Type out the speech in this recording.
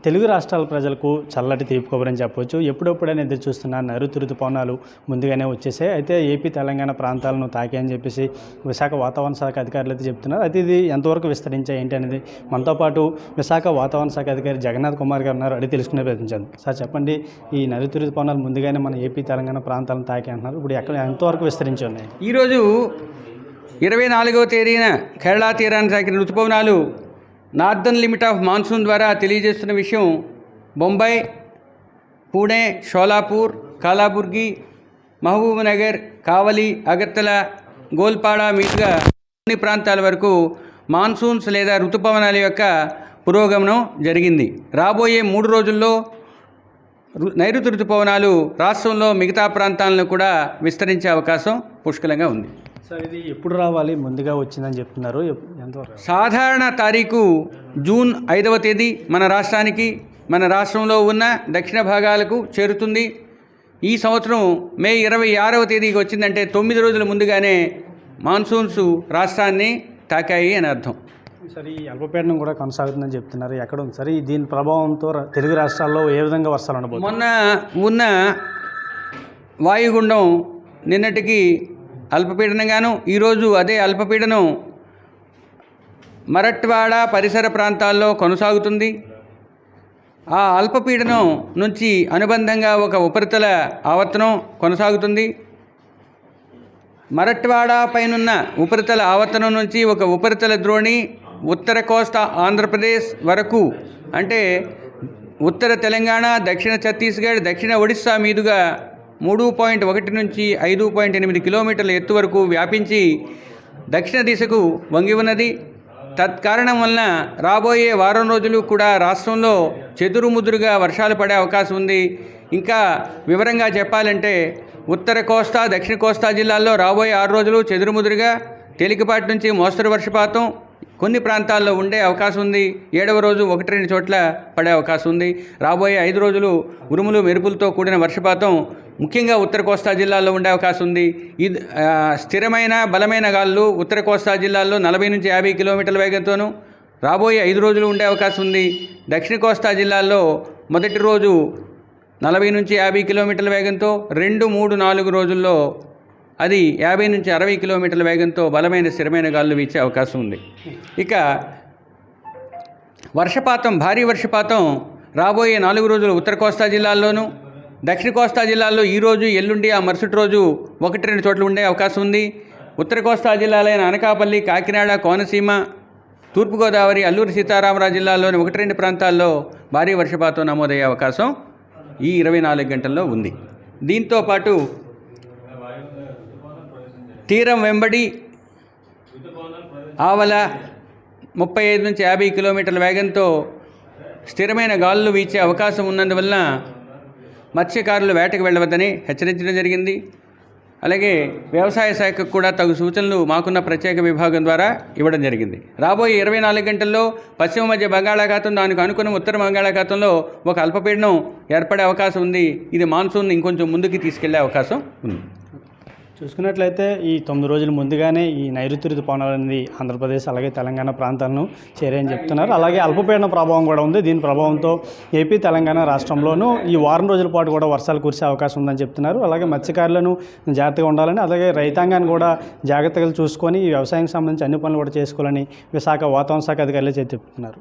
తెలుగు రాష్ట్రాల ప్రజలకు చల్లటి తీపి కబురని చెప్పవచ్చు. ఎప్పుడెప్పుడైనా ఎదురు చూస్తున్న నైరుతి రుతుపవనాలు ముందుగానే వచ్చేసాయి. అయితే ఏపీ తెలంగాణ ప్రాంతాలను తాకాయని చెప్పేసి విశాఖ వాతావరణ శాఖ అధికారులు అయితే చెప్తున్నారు. అయితే ఇది ఎంతవరకు విస్తరించాయి ఏంటి అనేది మనతో పాటు విశాఖ వాతావరణ శాఖ అధికారి జగన్నాథ్ కుమార్ గారు ఉన్నారు. అడిగి తెలుసుకునే ప్రయత్నించాను. సార్ చెప్పండి, ఈ నైరుతి రుతుపవనాలు ముందుగానే మన ఏపీ తెలంగాణ ప్రాంతాలను తాకాయి అంటున్నారు. ఇప్పుడు ఎక్కడ ఎంతవరకు విస్తరించి ఉన్నాయి? ఈరోజు 24వ తేదీన కేరళ తీరాన్ని తాకిన రుతుపవనాలు నార్దర్న్ లిమిట్ ఆఫ్ మాన్సూన్ ద్వారా తెలియజేస్తున్న విషయం బొంబాయి, పూణే, షోలాపూర్, కాలాబుర్గి, మహబూబ్నగర్, కావలి, అగర్తల, గోల్పాడ మీదుగా అన్ని ప్రాంతాల వరకు మాన్సూన్స్ లేదా రుతుపవనాల యొక్క పురోగమనం జరిగింది. రాబోయే 3 రోజుల్లో నైరుతి రుతుపవనాలు రాష్ట్రంలో మిగతా ప్రాంతాలను కూడా విస్తరించే అవకాశం పుష్కలంగా ఉంది. సార్, ఇది ఎప్పుడు రావాలి? ముందుగా వచ్చిందని చెప్తున్నారు. ఎంతవరకు? సాధారణ తారీఖు జూన్ 5వ తేదీ మన రాష్ట్రంలో ఉన్న దక్షిణ భాగాలకు చేరుతుంది. ఈ సంవత్సరం మే 26వ తేదీకి వచ్చిందంటే 9 రోజుల ముందుగానే మాన్సూన్స్ రాష్ట్రాన్ని తాకాయి అని అర్థం. సరే, ఈ అల్పపీడనం కూడా కొనసాగుతుందని చెప్తున్నారు. ఎక్కడ ఉంది సరే? దీని ప్రభావంతో తెలుగు రాష్ట్రాల్లో ఏ విధంగా వర్షాలు ఉండబోతుంది? మొన్న ఉన్న వాయుగుండం నిన్నటికి అల్పపీడనంగాను, ఈరోజు అదే అల్పపీడనం మరట్వాడ పరిసర ప్రాంతాల్లో కొనసాగుతుంది. ఆ అల్పపీడనం నుంచి అనుబంధంగా ఒక ఉపరితల ఆవర్తనం కొనసాగుతుంది. మరట్వాడ పైనున్న ఉపరితల ఆవర్తనం నుంచి ఒక ఉపరితల ద్రోణి ఉత్తర కోస్తా ఆంధ్రప్రదేశ్ వరకు, అంటే ఉత్తర తెలంగాణ, దక్షిణ ఛత్తీస్గఢ్, దక్షిణ ఒడిస్సా మీదుగా 3.1 నుంచి 5.8 కిలోమీటర్ల ఎత్తు వరకు వ్యాపించి దక్షిణ దిశకు వంగి ఉన్నది. తత్కారణం వలన రాబోయే వారం రోజులు కూడా రాష్ట్రంలో చెదురుముదురుగా వర్షాలు పడే అవకాశం ఉంది. ఇంకా వివరంగా చెప్పాలంటే ఉత్తర కోస్తా, దక్షిణ కోస్తా జిల్లాల్లో రాబోయే 6 రోజులు చెదురుముదురుగా తేలికపాటి నుంచి మోస్తరు వర్షపాతం కొన్ని ప్రాంతాల్లో ఉండే అవకాశం ఉంది. 7వ రోజు 1-2 చోట్ల పడే అవకాశం ఉంది. రాబోయే 5 రోజులు ఉరుములు మెరుపులతో కూడిన వర్షపాతం ముఖ్యంగా ఉత్తర కోస్తా జిల్లాల్లో ఉండే అవకాశం ఉంది. ఇది స్థిరమైన బలమైన గాలులు ఉత్తర కోస్తా జిల్లాల్లో 40 నుంచి 50 కిలోమీటర్ల వేగంతోనూ రాబోయే 5 రోజులు ఉండే అవకాశం ఉంది. దక్షిణ కోస్తా జిల్లాల్లో మొదటి రోజు 40 నుంచి 50 కిలోమీటర్ల వేగంతో, 2, 3, 4 రోజుల్లో అది 50 నుంచి 60 కిలోమీటర్ల వేగంతో బలమైన స్థిరమైన గాలులు వీచే అవకాశం ఉంది. ఇక వర్షపాతం, భారీ వర్షపాతం రాబోయే 4 రోజులు ఉత్తర కోస్తా జిల్లాల్లోనూ, దక్షిణ కోస్తా జిల్లాల్లో ఈరోజు, ఎల్లుండి, ఆ మరుసటి రోజు 1-2 చోట్ల ఉండే అవకాశం ఉంది. ఉత్తర కోస్తా జిల్లాలైన అనకాపల్లి, కాకినాడ, కోనసీమ, తూర్పుగోదావరి, అల్లూరి సీతారామరాజు జిల్లాల్లోని 1-2 ప్రాంతాల్లో భారీ వర్షపాతం నమోదయ్యే అవకాశం ఈ 24 గంటల్లో ఉంది. దీంతో పాటు తీరం వెంబడి ఆవల 35 నుంచి 50 కిలోమీటర్ల వేగంతో స్థిరమైన గాలులు వీచే అవకాశం ఉన్నందువలన మత్స్యకారులు వేటకు వెళ్ళవద్దని హెచ్చరించడం జరిగింది. అలాగే వ్యవసాయ శాఖకు కూడా తగు సూచనలు మాకున్న ప్రత్యేక విభాగం ద్వారా ఇవ్వడం జరిగింది. రాబోయే 24 గంటల్లో పశ్చిమ మధ్య బంగాళాఖాతం, దానికి అనుకున్న ఉత్తర బంగాళాఖాతంలో ఒక అల్పపీడనం ఏర్పడే అవకాశం ఉంది. ఇది మాన్సూన్ ఇంకొంచెం ముందుకు తీసుకెళ్లే అవకాశం ఉంది. చూసుకున్నట్లయితే ఈ 9 రోజుల ముందుగానే ఈ నైరుతి రుతుపవనాలు అనేది ఆంధ్రప్రదేశ్ అలాగే తెలంగాణ ప్రాంతాలను చేరాయని చెప్తున్నారు. అలాగే అల్పపీడన ప్రభావం కూడా ఉంది. దీని ప్రభావంతో ఏపీ తెలంగాణ రాష్ట్రంలోనూ ఈ వారం రోజుల పాటు కూడా వర్షాలు కురిసే అవకాశం ఉందని చెప్తున్నారు. అలాగే మత్స్యకారులను జాగ్రత్తగా ఉండాలని, అలాగే రైతాంగాన్ని కూడా జాగ్రత్తగా చూసుకొని ఈ వ్యవసాయానికి సంబంధించి అన్ని పనులు కూడా చేసుకోవాలని విశాఖ వాతావరణ శాఖ అధికారులు చెప్తున్నారు.